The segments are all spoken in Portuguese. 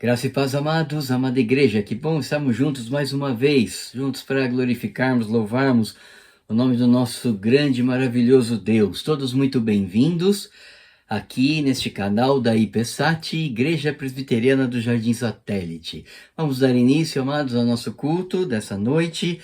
Graça e paz, amados, amada igreja, que bom estarmos juntos mais uma vez, juntos para glorificarmos, louvarmos o nome do nosso grande e maravilhoso Deus. Todos muito bem-vindos aqui neste canal da IPSAT, Igreja Presbiteriana do Jardim Satélite. Vamos dar início, amados, ao nosso culto dessa noite.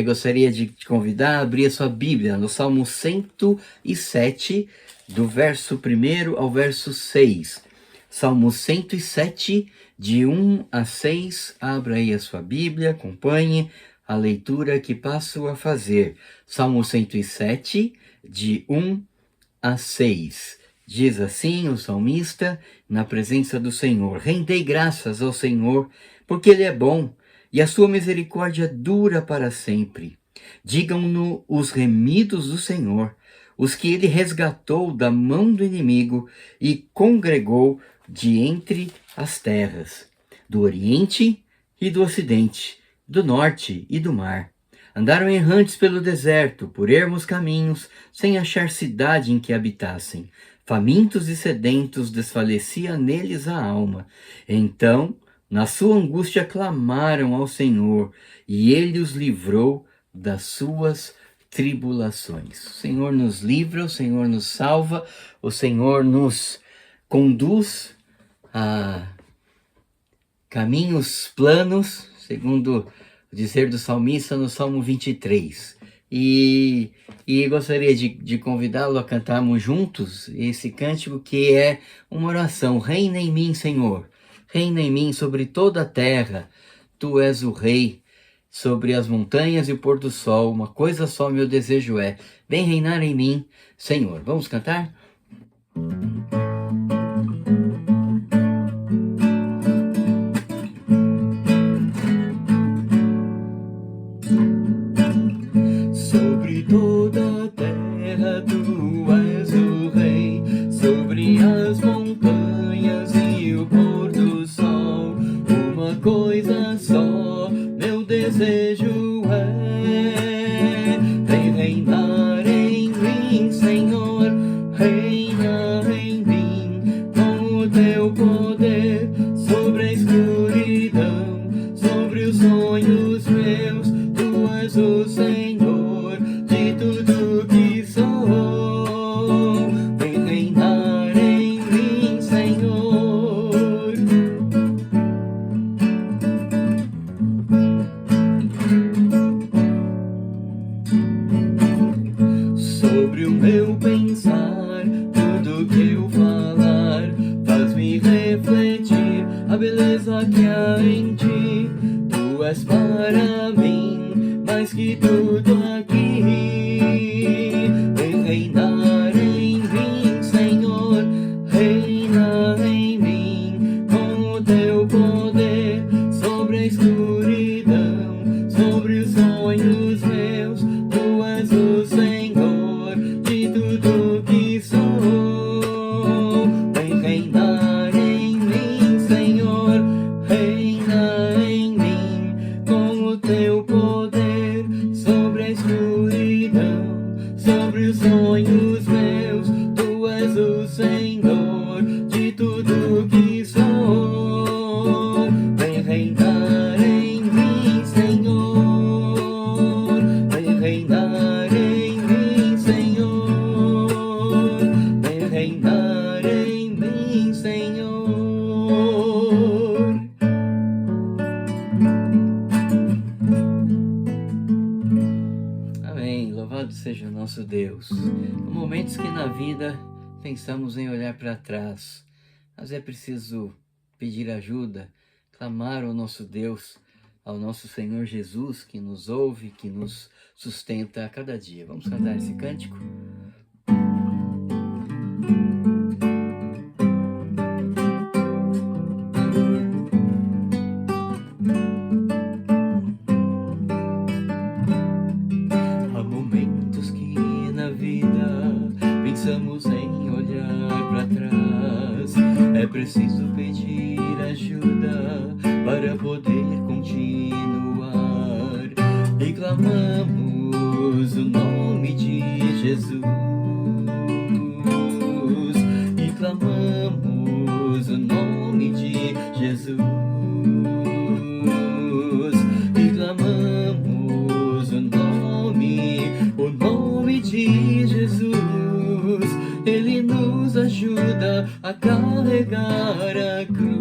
Gostaria de te convidar a abrir a sua Bíblia no Salmo 107, do verso 1 ao verso 6. Salmo 107, de 1 a 6, abra aí a sua Bíblia, acompanhe a leitura que passo a fazer. Salmo 107, de 1 a 6. Diz assim o salmista, na presença do Senhor: rendei graças ao Senhor, porque Ele é bom, e a sua misericórdia dura para sempre. Digam-no os remidos do Senhor, os que Ele resgatou da mão do inimigo e congregou de entre as terras, do Oriente e do Ocidente, do Norte e do mar. Andaram errantes pelo deserto, por ermos caminhos, sem achar cidade em que habitassem. Famintos e sedentos, desfalecia neles a alma. Então, na sua angústia, clamaram ao Senhor, e Ele os livrou das suas tribulações. O Senhor nos livra, o Senhor nos salva, o Senhor nos conduz a caminhos planos, segundo o dizer do salmista no Salmo 23. E gostaria de convidá-lo a cantarmos juntos esse cântico que é uma oração. Reina em mim, Senhor, reina em mim sobre toda a terra. Tu és o Rei sobre as montanhas e o pôr do sol. Uma coisa só meu desejo é: vem reinar em mim, Senhor. Vamos cantar? Sobre toda a terra tu és o Rei, sobre as montanhas e o pôr do sol. Uma coisa só meu desejo é: vem reinar em mim, Senhor, reina em mim, com o teu poder sobre a escuridão, sobre os sonhos meus. Tu és o Senhor de tudo que sou. Vem reinar em mim, Senhor. Sobre o meu pensar, tudo que eu falar, faz-me refletir a beleza que há em ti. Tu és para mim mais que tudo aqui. Vem reinar em mim, Senhor, reina em mim, com o teu poder sobre a escuridão, sobre os sonhos meus. Tu és o Senhor de tudo que sou. Vem reinar em mim, Senhor, reina em mim, com o teu poder sobre a escuridão, sobre os sonhos meus. Tu és o Senhor de tudo que sou. Vem reinar em mim, Senhor, vem reinar em mim, Senhor, vem reinar em mim, Senhor. Amém. Louvado seja o nosso Deus. Há momentos que na vida pensamos em olhar para trás, mas é preciso pedir ajuda, clamar ao nosso Deus, ao nosso Senhor Jesus, que nos ouve, que nos sustenta a cada dia. Vamos cantar esse cântico? Há momentos que na vida pensamos em olhar para trás. É preciso pedir ajuda para poder continuar. E clamamos o nome de Jesus. E clamamos o nome de Jesus. ajuda a carregar a cruz.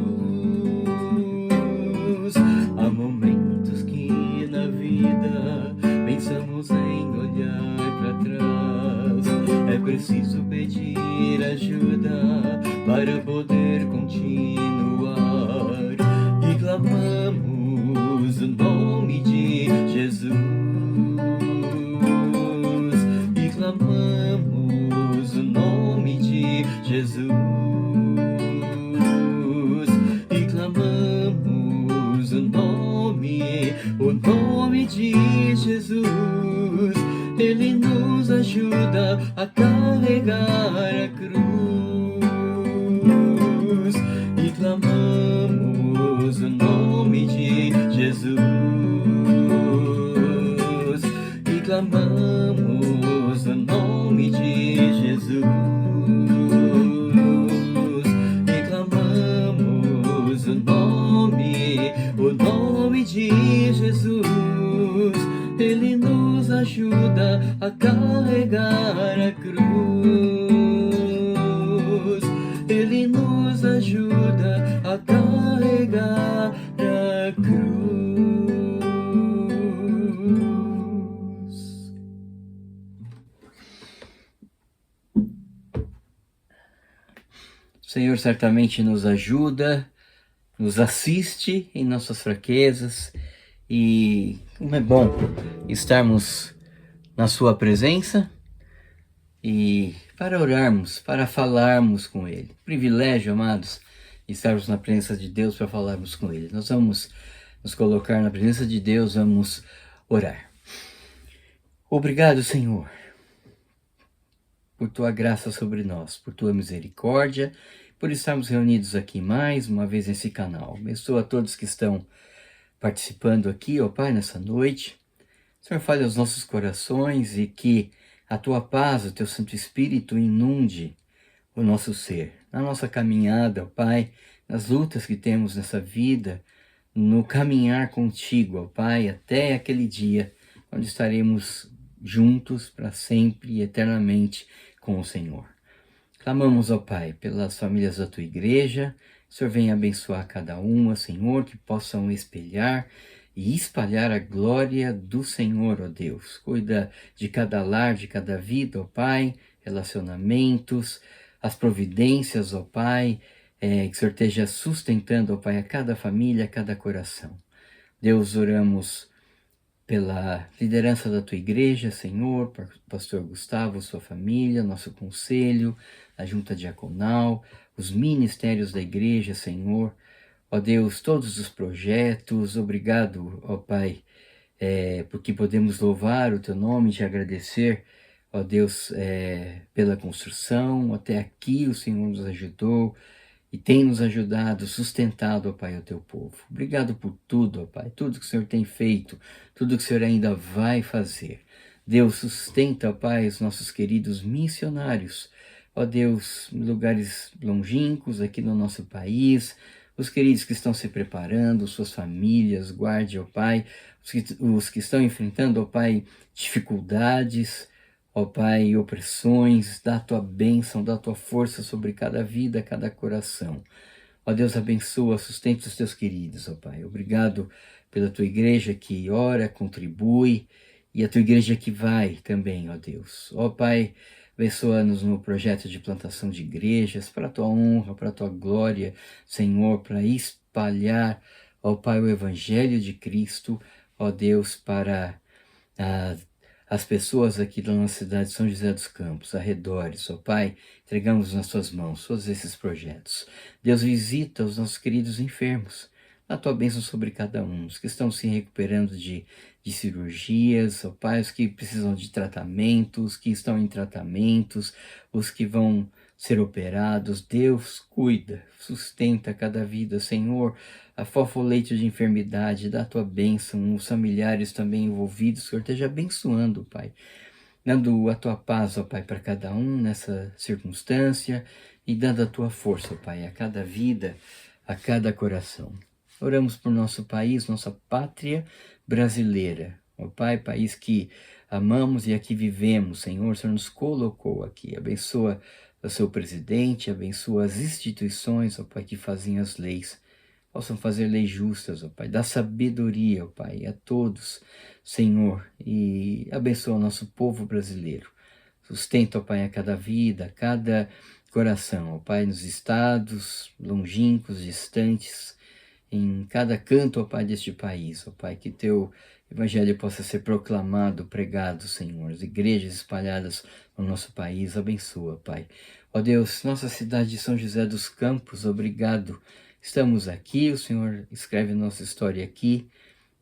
Há momentos que na vida pensamos em olhar para trás. É preciso pedir ajuda para poder continuar. E clamamos o nome de Jesus. E clamamos o nome de Jesus. E clamamos o nome de Jesus. Ele nos ajuda a carregar a cruz. E clamamos o nome de Jesus. E clamamos o nome de Jesus. E clamamos o nome de Jesus. Ele nos ajuda a carregar a cruz. Ele nos ajuda a carregar a cruz. O Senhor certamente nos ajuda, nos assiste em nossas fraquezas, e como é bom estarmos na sua presença e para orarmos, para falarmos com Ele. Privilégio, amados, estarmos na presença de Deus para falarmos com Ele. Nós vamos nos colocar na presença de Deus, vamos orar. Obrigado, Senhor, por Tua graça sobre nós, por Tua misericórdia, por estarmos reunidos aqui mais uma vez nesse canal. Abençoa a todos que estão participando aqui, ó Pai, nessa noite. Senhor, fale aos nossos corações e que a Tua paz, o Teu Santo Espírito inunde o nosso ser, na nossa caminhada, ó Pai, nas lutas que temos nessa vida, no caminhar contigo, ó Pai, até aquele dia onde estaremos juntos para sempre e eternamente com o Senhor. Clamamos, ó Pai, pelas famílias da Tua igreja. O Senhor venha abençoar cada uma, Senhor, que possam espelhar e espalhar a glória do Senhor, ó Deus. Cuida de cada lar, de cada vida, ó Pai, relacionamentos, as providências, ó Pai, que o Senhor esteja sustentando, ó Pai, a cada família, a cada coração. Deus, oramos pela liderança da Tua igreja, Senhor, por pastor Gustavo, sua família, nosso conselho, a junta diaconal, os ministérios da igreja, Senhor. Ó Deus, todos os projetos, obrigado, ó Pai, porque podemos louvar o Teu nome e te agradecer, ó Deus, pela construção. Até aqui o Senhor nos ajudou e tem nos ajudado, sustentado, ó Pai, o Teu povo. Obrigado por tudo, ó Pai, tudo que o Senhor tem feito, tudo que o Senhor ainda vai fazer. Deus, sustenta, ó Pai, os nossos queridos missionários, ó Deus, em lugares longínquos aqui no nosso país, os queridos que estão se preparando, suas famílias, guarde, ó Pai, os que estão enfrentando, ó Pai, dificuldades, ó Pai, opressões, dá a Tua bênção, dá a Tua força sobre cada vida, cada coração. Ó Deus, abençoa, sustenta os Teus queridos, ó Pai. Obrigado pela Tua igreja que ora, contribui, e a Tua igreja que vai também, ó Deus. Ó Pai, abençoa-nos no projeto de plantação de igrejas, para a Tua honra, para a Tua glória, Senhor, para espalhar, ó Pai, o Evangelho de Cristo, ó Deus, para as pessoas aqui da nossa cidade de São José dos Campos, arredores, ó Pai, entregamos nas Tuas mãos todos esses projetos. Deus, visita os nossos queridos enfermos, dá a Tua bênção sobre cada um, os que estão se recuperando de cirurgias, ó Pai, os que precisam de tratamentos, os que estão em tratamentos, os que vão ser operados. Deus, cuida, sustenta cada vida, Senhor, afofa o leito de enfermidade, dá a Tua bênção, os familiares também envolvidos, o Senhor esteja abençoando, Pai, dando a Tua paz, ó Pai, para cada um nessa circunstância e dando a Tua força, ó Pai, a cada vida, a cada coração. Oramos por nosso país, nossa pátria brasileira, ó Pai, país que amamos e aqui vivemos, Senhor, o Senhor nos colocou aqui. Abençoa o seu presidente, abençoa as instituições, ó Pai, que fazem as leis, possam fazer leis justas, ó Pai, dá sabedoria, ó Pai, a todos, Senhor, e abençoa o nosso povo brasileiro. Sustenta, ó Pai, a cada vida, a cada coração, ó Pai, nos estados longínquos, distantes, em cada canto, ó Pai, deste país, ó Pai, que teu evangelho possa ser proclamado, pregado, Senhor, as igrejas espalhadas no nosso país, abençoa, Pai. Ó Deus, nossa cidade de São José dos Campos, obrigado, estamos aqui, o Senhor escreve nossa história aqui,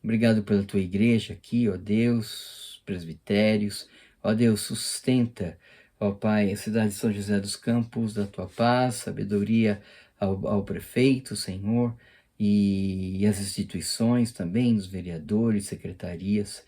obrigado pela tua igreja aqui, ó Deus, presbitérios, ó Deus, sustenta, ó Pai, a cidade de São José dos Campos, da tua paz, sabedoria ao prefeito, Senhor, e as instituições também, os vereadores, secretarias.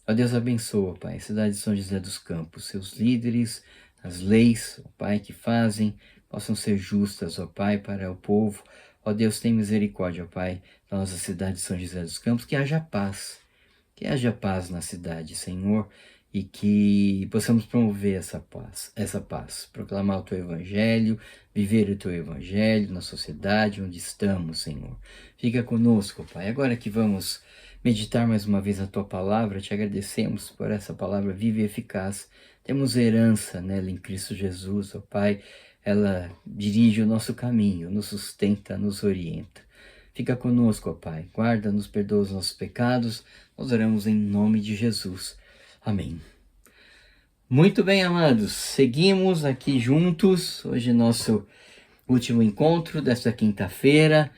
Ó Deus, abençoa, Pai, a cidade de São José dos Campos, seus líderes, as leis, ó Pai, que fazem, possam ser justas, ó Pai, para o povo. Ó Deus, tem misericórdia, ó Pai, da nossa cidade de São José dos Campos, que haja paz na cidade, Senhor, e que possamos promover essa paz, proclamar o Teu Evangelho, viver o Teu Evangelho na sociedade onde estamos, Senhor. Fica conosco, Pai. Agora que vamos meditar mais uma vez a Tua Palavra, Te agradecemos por essa palavra viva e eficaz. Temos herança nela em Cristo Jesus, ó Pai. Ela dirige o nosso caminho, nos sustenta, nos orienta. Fica conosco, ó Pai. Guarda, nos perdoa os nossos pecados. Nós oramos em nome de Jesus. Amém. Muito bem, amados. Seguimos aqui juntos. Hoje é nosso último encontro desta quinta-feira.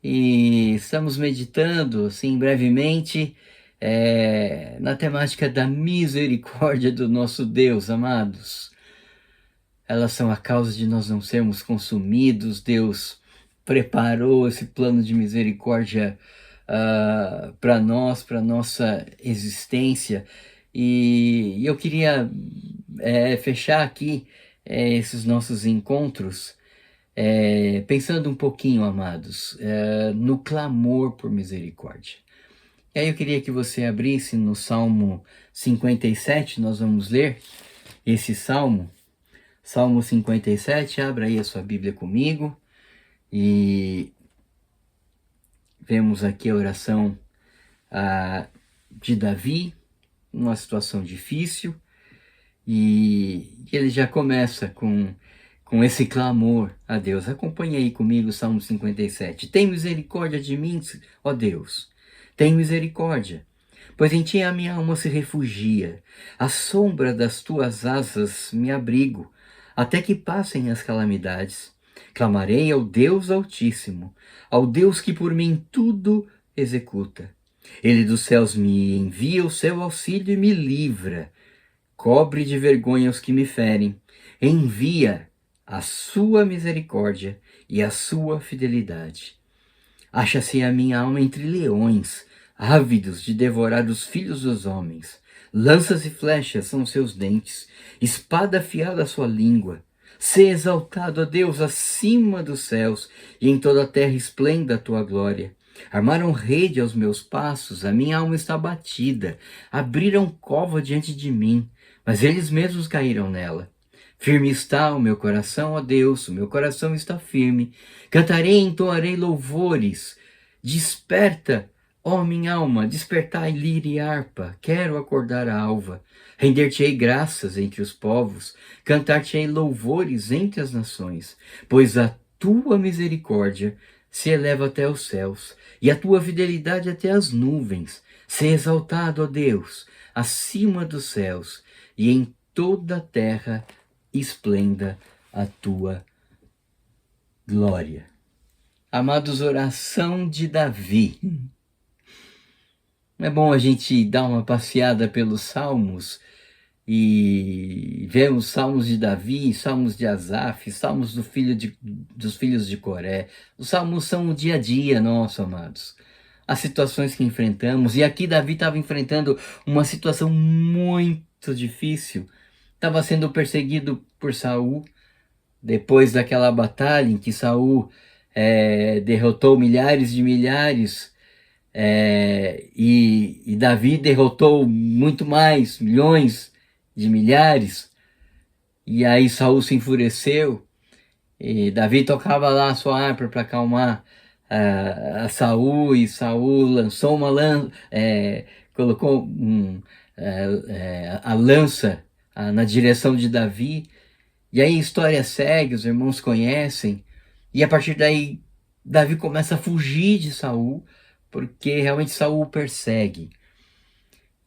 E estamos meditando, assim, brevemente, na temática da misericórdia do nosso Deus, amados. Elas são a causa de nós não sermos consumidos. Deus preparou esse plano de misericórdia para nós, para nossa existência. E eu queria fechar aqui esses nossos encontros pensando um pouquinho, amados, no clamor por misericórdia. E aí eu queria que você abrisse no Salmo 57, nós vamos ler esse Salmo. Salmo 57, abra aí a sua Bíblia comigo e vemos aqui a oração de Davi, numa situação difícil, e ele já começa com esse clamor a Deus. Acompanhe aí comigo o Salmo 57. Tem misericórdia de mim, ó Deus, tem misericórdia, pois em ti a minha alma se refugia, à sombra das tuas asas me abrigo, até que passem as calamidades. Clamarei ao Deus Altíssimo, ao Deus que por mim tudo executa. Ele dos céus me envia o seu auxílio e me livra. Cobre de vergonha os que me ferem. Envia a sua misericórdia e a sua fidelidade. Acha-se a minha alma entre leões, ávidos de devorar os filhos dos homens. Lanças e flechas são seus dentes, espada afiada a sua língua. Sê exaltado, ó Deus, acima dos céus, e em toda a terra esplenda a tua glória. Armaram rede aos meus passos, a minha alma está abatida. Abriram cova diante de mim, mas eles mesmos caíram nela. Firme está o meu coração, ó Deus, o meu coração está firme. Cantarei e entoarei louvores. Desperta, ó minha alma, despertai lira e harpa. Quero acordar a alva. Render-te-ei graças entre os povos, cantar-te-ei louvores entre as nações, pois a tua misericórdia se eleva até os céus, e a tua fidelidade até as nuvens. Sê exaltado, ó Deus, acima dos céus, e em toda a terra esplenda a tua glória. Amados, oração de Davi. É bom a gente dar uma passeada pelos salmos e vemos salmos de Davi, salmos de Asaf, salmos dos filhos de Coré. Os salmos são o dia a dia nosso, amados. As situações que enfrentamos. E aqui Davi estava enfrentando uma situação muito difícil. Estava sendo perseguido por Saul. Depois daquela batalha em que Saul derrotou milhares de milhares, e Davi derrotou muito mais, milhões de milhares. E aí Saul se enfureceu, e Davi tocava lá a sua harpa para acalmar a Saul, e Saul lançou uma lança, colocou a lança na direção de Davi. E aí a história segue, os irmãos conhecem, e a partir daí Davi começa a fugir de Saul, porque realmente Saul o persegue.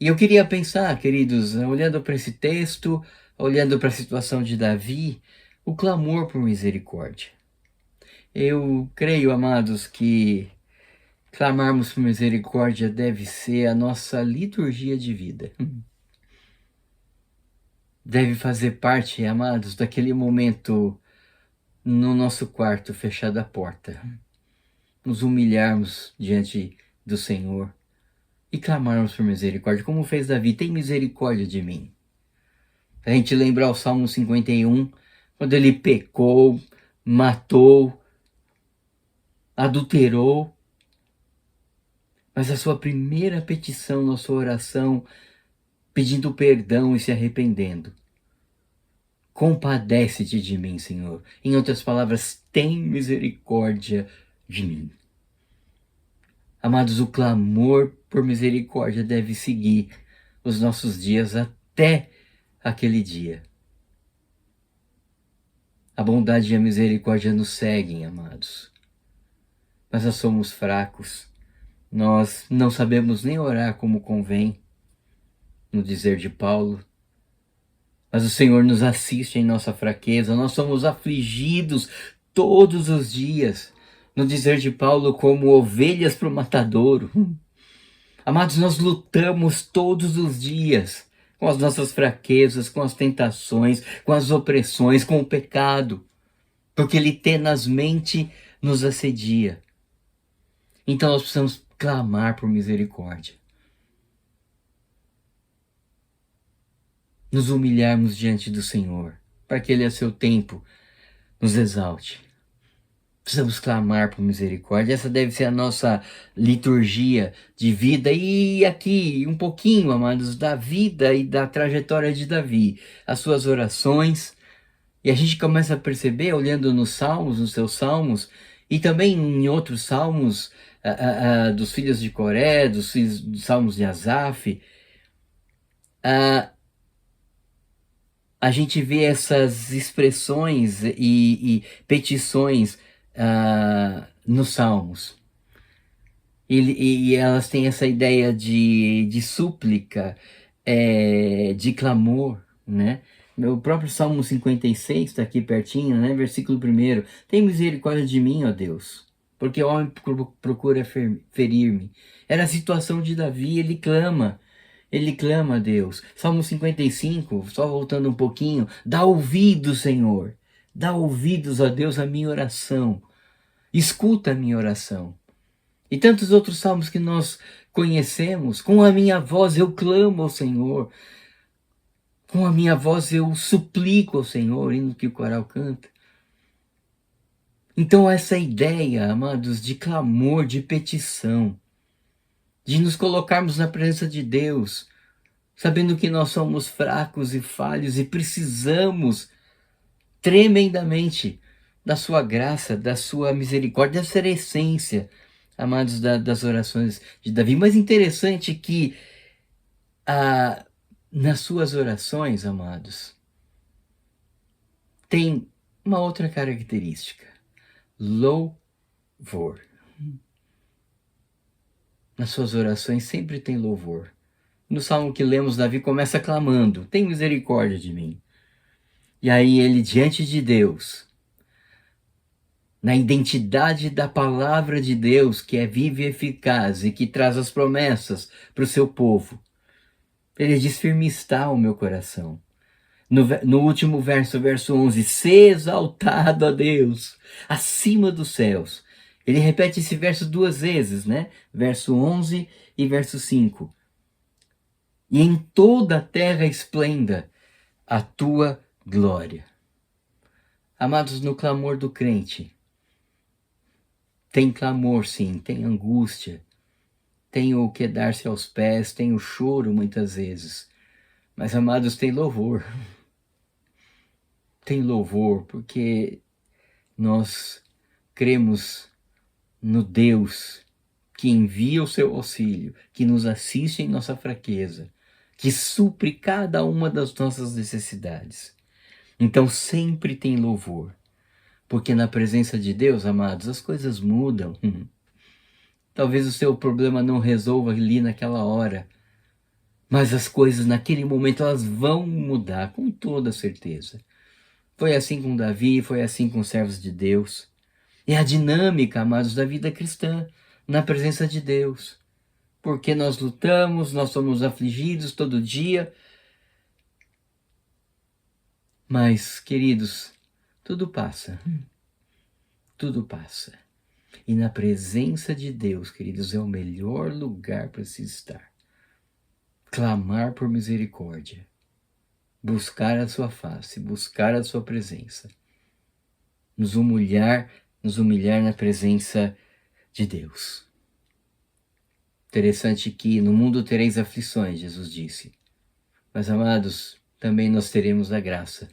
E eu queria pensar, queridos, olhando para esse texto, olhando para a situação de Davi, o clamor por misericórdia. Eu creio, amados, que clamarmos por misericórdia deve ser a nossa liturgia de vida. Deve fazer parte, amados, daquele momento no nosso quarto, fechada a porta, nos humilharmos diante do Senhor e clamarmos por misericórdia, como fez Davi: tem misericórdia de mim. A gente lembrar o Salmo 51, quando ele pecou, matou, adulterou, mas a sua primeira petição na sua oração, pedindo perdão e se arrependendo: compadece-te de mim, Senhor. Em outras palavras, tem misericórdia de mim. Amados, o clamor por misericórdia deve seguir os nossos dias até aquele dia. A bondade e a misericórdia nos seguem, amados. Mas nós somos fracos. Nós não sabemos nem orar como convém, no dizer de Paulo. Mas o Senhor nos assiste em nossa fraqueza. Nós somos afligidos todos os dias, no dizer de Paulo, como ovelhas para o matadouro. Amados, nós lutamos todos os dias com as nossas fraquezas, com as tentações, com as opressões, com o pecado, porque ele tenazmente nos assedia. Então nós precisamos clamar por misericórdia, nos humilharmos diante do Senhor, para que ele a seu tempo nos exalte. Precisamos clamar por misericórdia. Essa deve ser a nossa liturgia de vida. E aqui, um pouquinho, amados, da vida e da trajetória de Davi. As suas orações. E a gente começa a perceber, olhando nos salmos, nos seus salmos, e também em outros salmos dos filhos de Coré, dos salmos de Asaf, a gente vê essas expressões e petições nos salmos. E elas têm essa ideia de súplica, de clamor, né? O próprio Salmo 56 está aqui pertinho, né? Versículo 1. Tem misericórdia de mim, ó Deus, porque o homem procura ferir-me. Era a situação de Davi, ele clama a Deus. Salmo 55, só voltando um pouquinho: dá ouvidos, Senhor, dá ouvidos, ó Deus, à minha oração. Escuta a minha oração. E tantos outros salmos que nós conhecemos: com a minha voz eu clamo ao Senhor, com a minha voz eu suplico ao Senhor, hino que o coral canta. Então essa ideia, amados, de clamor, de petição, de nos colocarmos na presença de Deus, sabendo que nós somos fracos e falhos e precisamos tremendamente da sua graça, da sua misericórdia. Essa era a essência, amados, das orações de Davi. Mas interessante que nas suas orações, amados, tem uma outra característica: louvor. Nas suas orações sempre tem louvor. No salmo que lemos, Davi começa clamando: tem misericórdia de mim. E aí ele, diante de Deus, na identidade da palavra de Deus, que é viva e eficaz e que traz as promessas para o seu povo, ele diz: firme está o meu coração. No último verso, verso 11: se exaltado a Deus acima dos céus. Ele repete esse verso duas vezes, né? Verso 11 e verso 5. E em toda a terra esplenda a tua glória. Amados, no clamor do crente, tem clamor, sim, tem angústia, tem o quedar-se aos pés, tem o choro muitas vezes. Mas, amados, tem louvor. tem louvor, porque nós cremos no Deus que envia o seu auxílio, que nos assiste em nossa fraqueza, que supre cada uma das nossas necessidades. Então sempre tem louvor, porque na presença de Deus, amados, as coisas mudam. Talvez o seu problema não resolva ali naquela hora, mas as coisas naquele momento elas vão mudar com toda certeza. Foi assim com Davi, foi assim com os servos de Deus. É a dinâmica, amados, da vida cristã, na presença de Deus. Porque nós lutamos, nós somos afligidos todo dia. Mas, queridos, tudo passa. Tudo passa. E na presença de Deus, queridos, é o melhor lugar para se estar. Clamar por misericórdia. Buscar a sua face, buscar a sua presença. Nos humilhar na presença de Deus. Interessante que no mundo tereis aflições, Jesus disse. Mas, amados, também nós teremos a graça.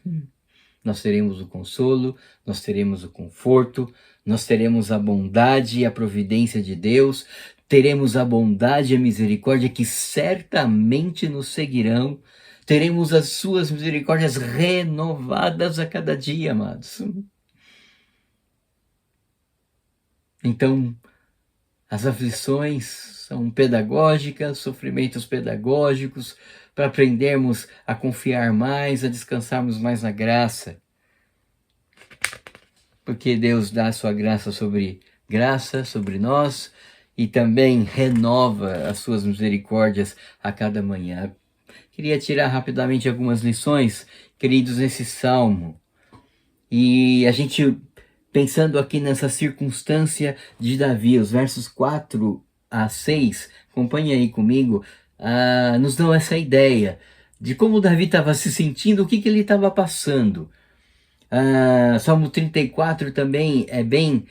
Nós teremos o consolo, nós teremos o conforto, nós teremos a bondade e a providência de Deus, teremos a bondade e a misericórdia que certamente nos seguirão, teremos as suas misericórdias renovadas a cada dia, amados. Então, as aflições são pedagógicas, sofrimentos pedagógicos, para aprendermos a confiar mais, a descansarmos mais na graça. Porque Deus dá a sua graça sobre nós e também renova as suas misericórdias a cada manhã. Queria tirar rapidamente algumas lições, queridos, nesse salmo. E a gente, pensando aqui nessa circunstância de Davi, os versos 4 a 6, acompanhe aí comigo, nos dão essa ideia de como Davi estava se sentindo, o que ele estava passando. Salmo 34 também é bem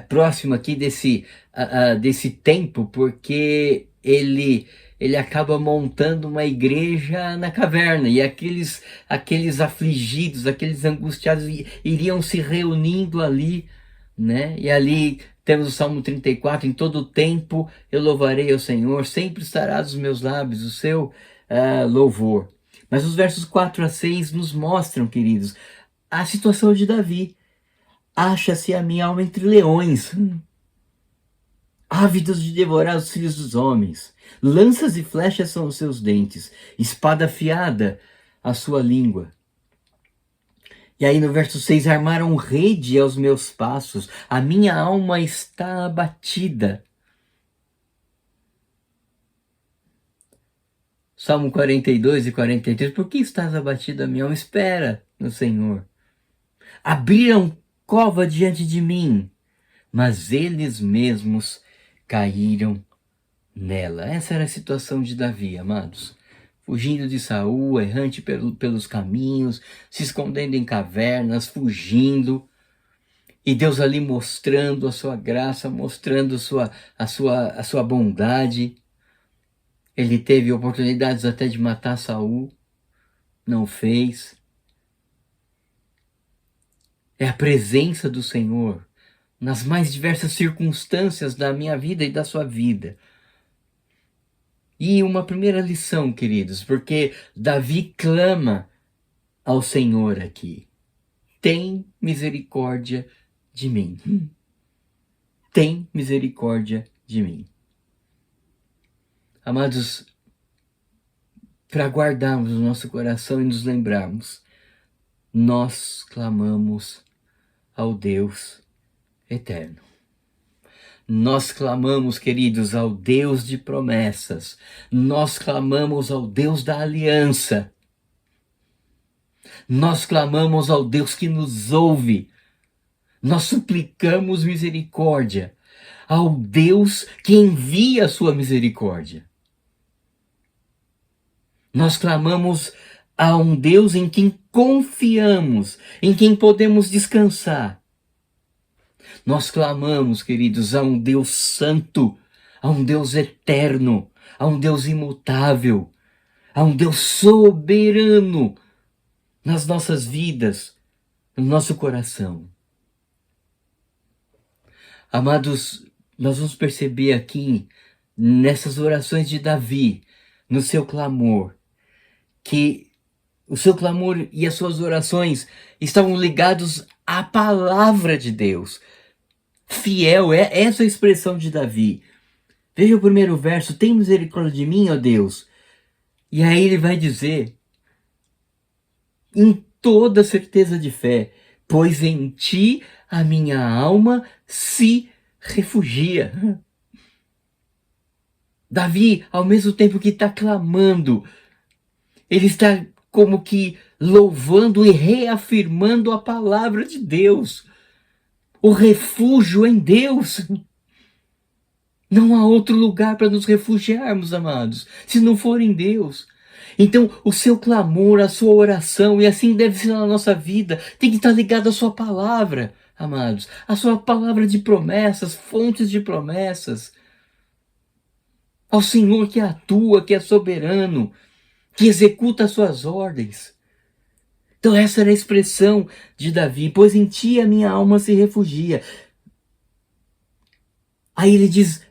próximo aqui desse tempo, porque ele acaba montando uma igreja na caverna, e aqueles afligidos, aqueles angustiados iriam se reunindo ali, né? E ali temos o Salmo 34, em todo o tempo eu louvarei ao Senhor, sempre estará dos meus lábios o seu louvor. Mas os versos 4 a 6 nos mostram, queridos, a situação de Davi. Acha-se a minha alma entre leões, ávidos de devorar os filhos dos homens. Lanças e flechas são os seus dentes, espada afiada a sua língua. E aí no verso 6, armaram rede aos meus passos, a minha alma está abatida. Salmo 42 e 43, por que estás abatida a minha alma? Espera no Senhor. Abriram cova diante de mim, mas eles mesmos caíram nela. Essa era a situação de Davi, amados. Fugindo de Saul, errante pelos caminhos, se escondendo em cavernas, fugindo. E Deus ali mostrando a sua graça, mostrando a sua bondade. Ele teve oportunidades até de matar Saul, não fez. É a presença do Senhor nas mais diversas circunstâncias da minha vida e da sua vida. E uma primeira lição, queridos, porque Davi clama ao Senhor aqui. Tem misericórdia de mim. Tem misericórdia de mim. Amados, para guardarmos o nosso coração e nos lembrarmos, nós clamamos ao Deus eterno. Nós clamamos, queridos, ao Deus de promessas. Nós clamamos ao Deus da aliança. Nós clamamos ao Deus que nos ouve. Nós suplicamos misericórdia ao Deus que envia a sua misericórdia. Nós clamamos a um Deus em quem confiamos, em quem podemos descansar. Nós clamamos, queridos, a um Deus santo, a um Deus eterno, a um Deus imutável, a um Deus soberano nas nossas vidas. no nosso coração. Amados, nós vamos perceber aqui, nessas orações de Davi, no seu clamor, que o seu clamor e as suas orações estavam ligados à palavra de Deus. Fiel, é essa a expressão de Davi. Veja o primeiro verso: tem misericórdia de mim, ó Deus. E aí ele vai dizer, em toda certeza de fé, pois em ti a minha alma se refugia. Davi, ao mesmo tempo que está clamando, ele está como que louvando e reafirmando a palavra de Deus. O refúgio em Deus. Não há outro lugar para nos refugiarmos, amados, se não for em Deus. Então, o seu clamor, a sua oração, e assim deve ser na nossa vida, tem que estar ligado à sua palavra, amados. A sua palavra de promessas, fontes de promessas. Ao Senhor que atua, que é soberano, que executa as suas ordens. Então essa era a expressão de Davi: pois em ti a minha alma se refugia. Aí ele diz: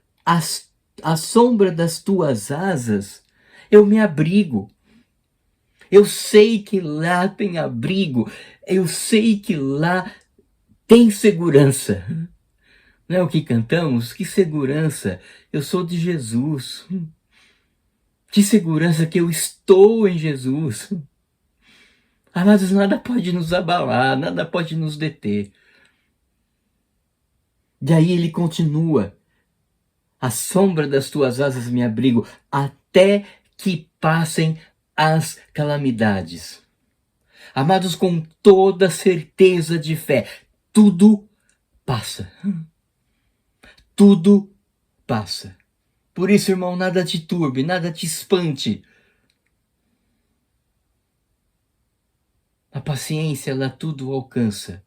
à sombra das tuas asas eu me abrigo. Eu sei que lá tem abrigo. Eu sei que lá tem segurança. Não é o que cantamos? Que segurança! Eu sou de Jesus. Que segurança que eu estou em Jesus. Amados, nada pode nos abalar, nada pode nos deter. Daí ele continua: à sombra das tuas asas me abrigo, até que passem as calamidades. Amados, com toda certeza de fé, tudo passa. Tudo passa. Por isso, irmão, nada te turbe, nada te espante. A paciência, ela tudo alcança.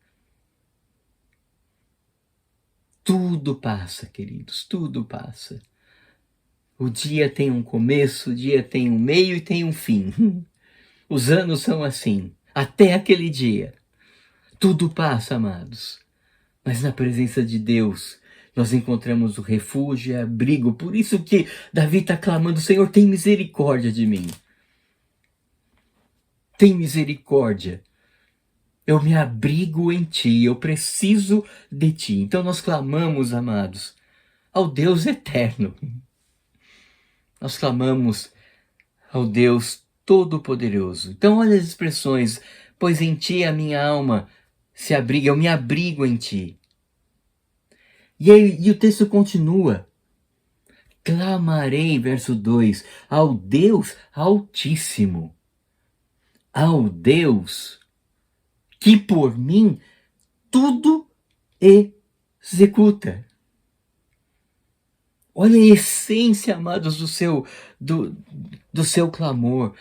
Tudo passa, queridos, tudo passa. O dia tem um começo, o dia tem um meio e tem um fim. Os anos são assim, até aquele dia. Tudo passa, amados. Mas na presença de Deus, nós encontramos o refúgio e abrigo. Por isso que Davi está clamando: Senhor, tem misericórdia de mim. Tem misericórdia. Eu me abrigo em ti, eu preciso de ti. Então nós clamamos, amados, ao Deus eterno. Nós clamamos ao Deus Todo-Poderoso. Então olha as expressões: pois em ti a minha alma se abriga, eu me abrigo em ti. E o texto continua: clamarei, verso 2, ao Deus Altíssimo, ao Deus que por mim tudo executa. Olha a essência, amados, do seu clamor.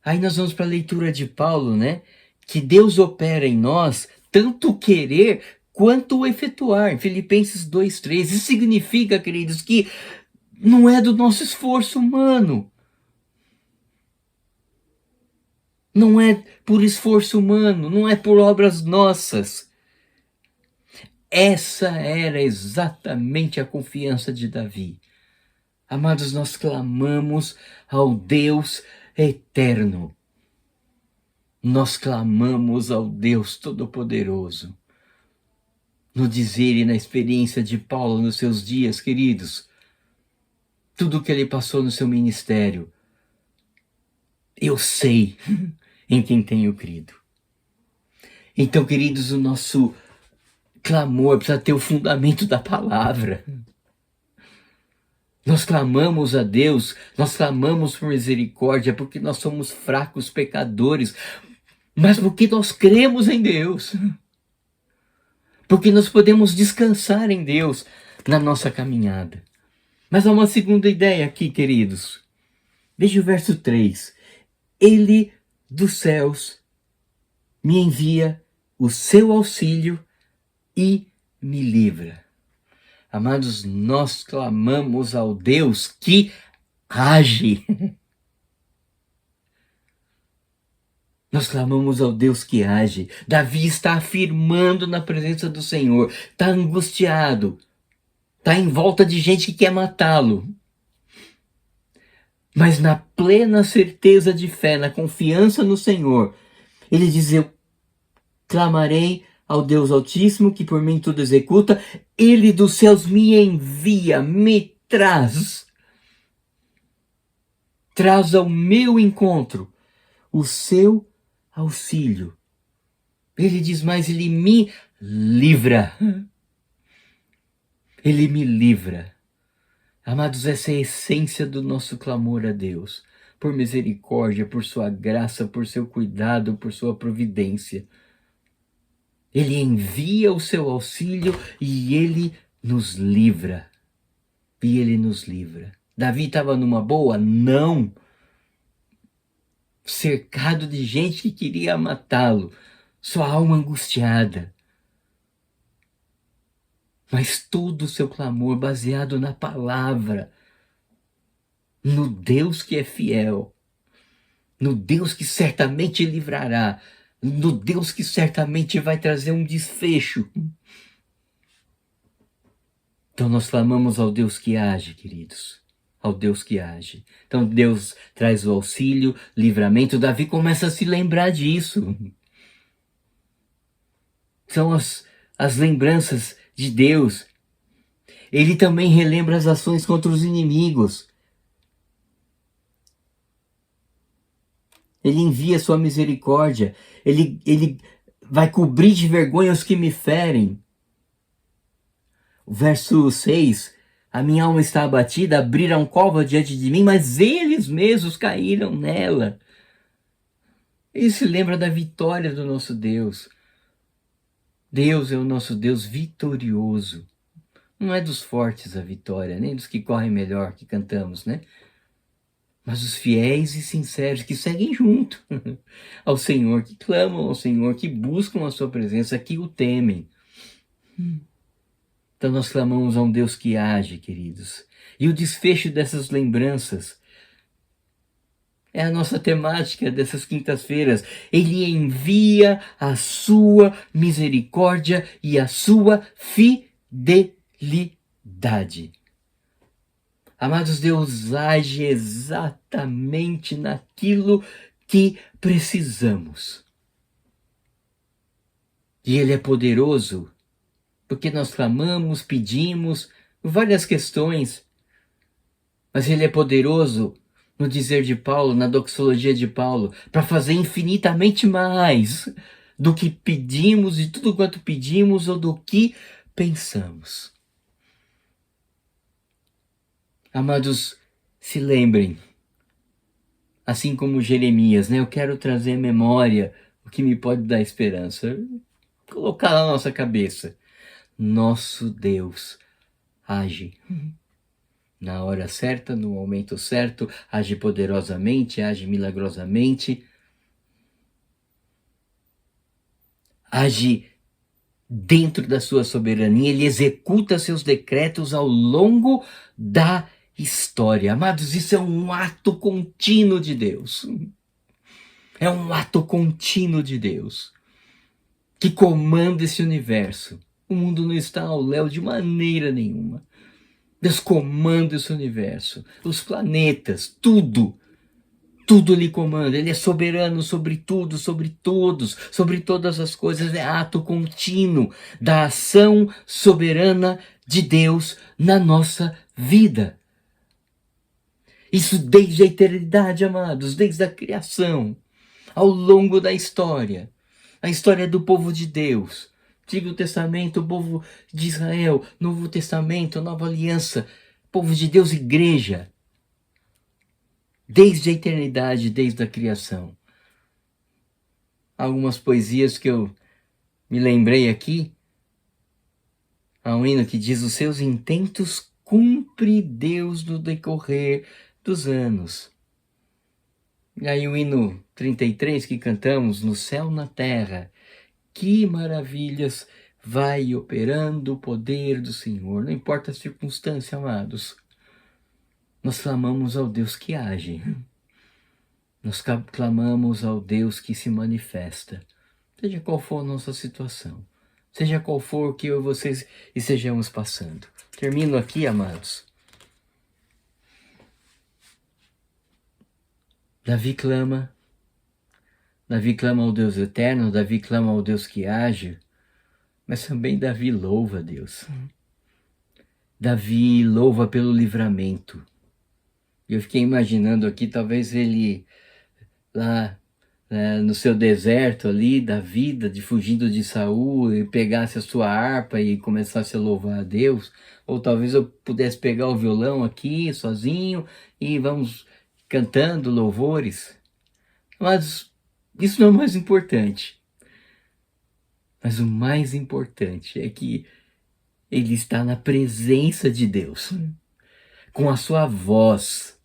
Aí nós vamos para a leitura de Paulo, né? Que Deus opera em nós tanto querer quanto efetuar. Em Filipenses 2:3. Isso significa, queridos, que não é do nosso esforço humano. Não é por esforço humano, não é por obras nossas. Essa era exatamente a confiança de Davi. Amados, nós clamamos ao Deus eterno. Nós clamamos ao Deus Todo-Poderoso. No dizer e na experiência de Paulo nos seus dias, queridos, tudo que ele passou no seu ministério, eu sei em quem tenho crido. Então, queridos, o nosso clamor precisa ter o fundamento da palavra. Nós clamamos a Deus, nós clamamos por misericórdia, porque nós somos fracos pecadores, mas porque nós cremos em Deus. Porque nós podemos descansar em Deus na nossa caminhada. Mas há uma segunda ideia aqui, queridos. Veja o verso 3. Ele dos céus me envia o seu auxílio e me livra. Amados, nós clamamos ao Deus que age. Nós clamamos ao Deus que age. Davi está afirmando na presença do Senhor, está angustiado, está em volta de gente que quer matá-lo. Mas na plena certeza de fé, na confiança no Senhor, ele diz: eu clamarei ao Deus Altíssimo, que por mim tudo executa, ele dos céus me envia, me traz ao meu encontro o seu auxílio. Ele diz mais, ele me livra. Ele me livra. Amados, essa é a essência do nosso clamor a Deus. Por misericórdia, por sua graça, por seu cuidado, por sua providência. Ele envia o seu auxílio e ele nos livra. E ele nos livra. Davi estava numa boa? Não. Cercado de gente que queria matá-lo. Sua alma angustiada. Mas todo o seu clamor baseado na palavra. No Deus que é fiel. No Deus que certamente livrará. No Deus que certamente vai trazer um desfecho. Então nós clamamos ao Deus que age, queridos. Ao Deus que age. Então Deus traz o auxílio, livramento. Davi começa a se lembrar disso. São as lembranças de Deus. Ele também relembra as ações contra os inimigos. Ele envia sua misericórdia. Ele vai cobrir de vergonha os que me ferem. O verso 6, a minha alma está abatida, abriram cova diante de mim, mas eles mesmos caíram nela. Ele se lembra da vitória do nosso Deus. Deus é o nosso Deus vitorioso. Não é dos fortes a vitória, nem dos que correm melhor, que cantamos, né? Mas os fiéis e sinceros que seguem junto ao Senhor, que clamam ao Senhor, que buscam a sua presença, que o temem. Então nós clamamos a um Deus que age, queridos. E o desfecho dessas lembranças é a nossa temática dessas quintas-feiras. Ele envia a sua misericórdia e a sua fidelidade. Amados, Deus age exatamente naquilo que precisamos. E Ele é poderoso, porque nós clamamos, pedimos, várias questões. Mas Ele é poderoso, no dizer de Paulo, na doxologia de Paulo, para fazer infinitamente mais do que pedimos, de tudo quanto pedimos ou do que pensamos. Amados, se lembrem, assim como Jeremias, né? Eu quero trazer à memória o que me pode dar esperança. Colocar na nossa cabeça. Nosso Deus age na hora certa, no momento certo, age poderosamente, age milagrosamente, age dentro da sua soberania, ele executa seus decretos ao longo da história. Amados, isso é um ato contínuo de Deus. É um ato contínuo de Deus que comanda esse universo. O mundo não está ao léu de maneira nenhuma. Deus comanda esse universo, os planetas, tudo. Tudo Ele comanda. Ele é soberano sobre tudo, sobre todos, sobre todas as coisas. É ato contínuo da ação soberana de Deus na nossa vida. Isso desde a eternidade, amados, desde a criação, ao longo da história. A história do povo de Deus. Antigo Testamento, o povo de Israel. Novo Testamento, Nova Aliança. Povo de Deus, igreja. Desde a eternidade, desde a criação. Algumas poesias que eu me lembrei aqui. Há um hino que diz: os seus intentos cumpre Deus no decorrer dos anos. E aí o hino 33 que cantamos, no céu, na terra, que maravilhas vai operando o poder do Senhor. Não importa a circunstância, amados. Nós clamamos ao Deus que age. Nós clamamos ao Deus que se manifesta, seja qual for a nossa situação, seja qual for o que eu e vocês estejamos passando. Termino aqui, amados. Davi clama ao Deus eterno, Davi clama ao Deus que age, mas também Davi louva a Deus. Davi louva pelo livramento. Eu fiquei imaginando aqui, talvez ele lá no seu deserto ali da vida, fugindo de Saul, e pegasse a sua harpa e começasse a louvar a Deus, ou talvez eu pudesse pegar o violão aqui sozinho e vamos cantando louvores. Mas isso não é o mais importante. Mas o mais importante é que ele está na presença de Deus, com a sua voz,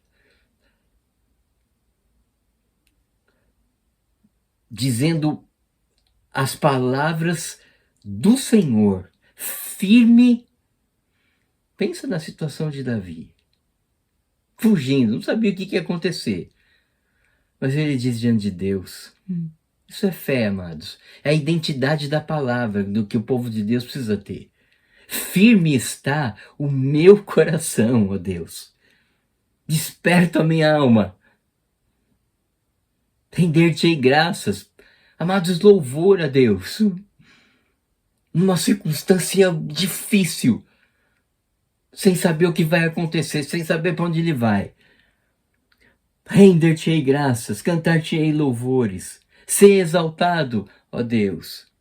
dizendo as palavras do Senhor, firme. Pensa na situação de Davi, fugindo, não sabia o que ia acontecer. Mas ele diz diante de Deus. Isso é fé, amados. É a identidade da palavra, do que o povo de Deus precisa ter. Firme está o meu coração, ó Deus. Desperta a minha alma. Render-te-ei graças. Amados, louvor a Deus. Numa circunstância difícil, sem saber o que vai acontecer, sem saber para onde ele vai. Render-te-ei graças, cantar-te-ei louvores. Ser exaltado, ó Deus.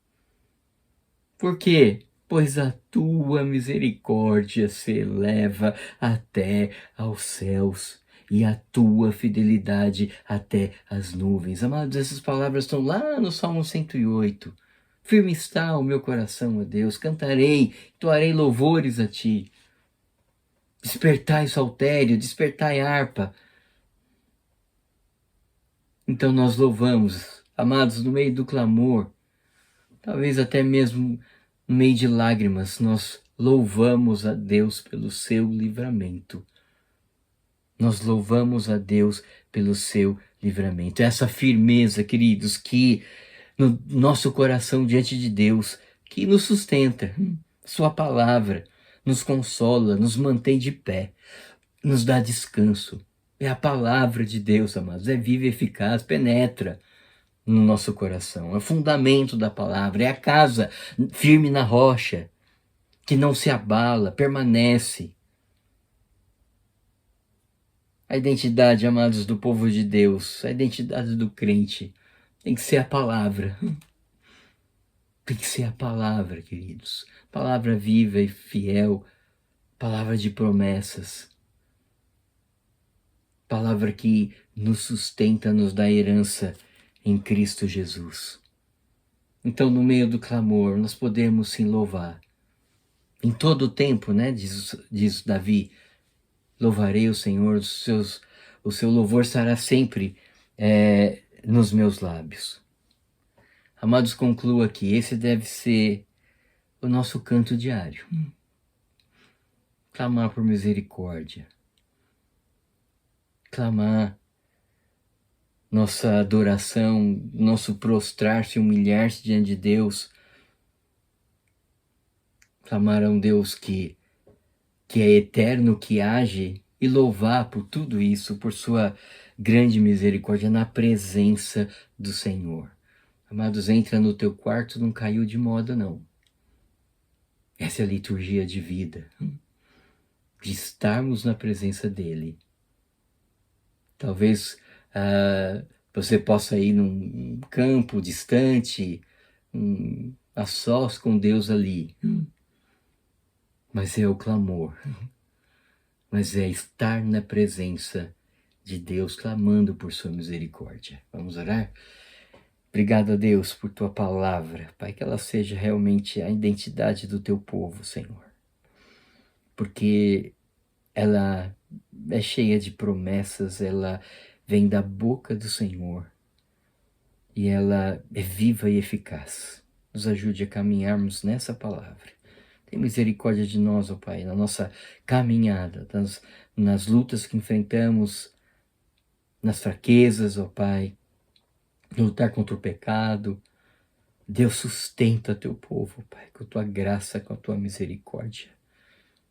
Por quê? Pois a tua misericórdia se eleva até aos céus e a tua fidelidade até as nuvens. Amados, essas palavras estão lá no Salmo 108. Firme está o meu coração, ó Deus, cantarei, entoarei louvores a ti. Despertai saltério, despertai harpa. Então nós louvamos, amados, no meio do clamor, talvez até mesmo no meio de lágrimas, nós louvamos a Deus pelo seu livramento. Nós louvamos a Deus pelo seu livramento. Essa firmeza, queridos, que no nosso coração diante de Deus, que nos sustenta. Sua palavra nos consola, nos mantém de pé, nos dá descanso. É a palavra de Deus, amados, é viva e eficaz, penetra no nosso coração. É o fundamento da palavra, é a casa firme na rocha, que não se abala, permanece. A identidade, amados, do povo de Deus, a identidade do crente, tem que ser a palavra. Tem que ser a palavra, queridos. Palavra viva e fiel, palavra de promessas. Palavra que nos sustenta, nos dá herança em Cristo Jesus. Então, no meio do clamor, nós podemos sim louvar. Em todo o tempo, né, diz Davi, louvarei o Senhor, o seu louvor estará sempre nos meus lábios. Amados, concluo aqui, esse deve ser o nosso canto diário. Clamar por misericórdia. Clamar nossa adoração, nosso prostrar-se, humilhar-se diante de Deus. Clamar a um Deus que é eterno, que age, e louvar por tudo isso, por sua grande misericórdia na presença do Senhor. Amados, entra no teu quarto, não caiu de moda, não. Essa é a liturgia de vida, de estarmos na presença dEle. Talvez você possa ir num campo distante, a sós com Deus ali. Mas é o clamor. Mas é estar na presença de Deus, clamando por sua misericórdia. Vamos orar? Obrigado a Deus por tua palavra, Pai, que ela seja realmente a identidade do teu povo, Senhor. Porque ela é cheia de promessas, ela vem da boca do Senhor e ela é viva e eficaz. Nos ajude a caminharmos nessa palavra. Tem misericórdia de nós, ó Pai, na nossa caminhada, nas lutas que enfrentamos, nas fraquezas, ó Pai, lutar contra o pecado. Deus, sustenta teu povo, Pai, com a tua graça, com a tua misericórdia.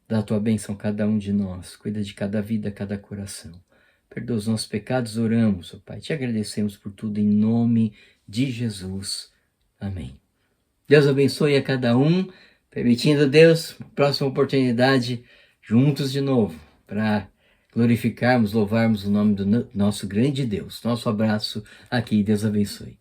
Dá a tua bênção a cada um de nós, cuida de cada vida, cada coração. Perdoa os nossos pecados, oramos, ó Pai. Te agradecemos por tudo, em nome de Jesus. Amém. Deus abençoe a cada um, permitindo Deus, próxima oportunidade, juntos de novo, para glorificarmos, louvarmos o nome do nosso grande Deus. Nosso abraço aqui, Deus abençoe.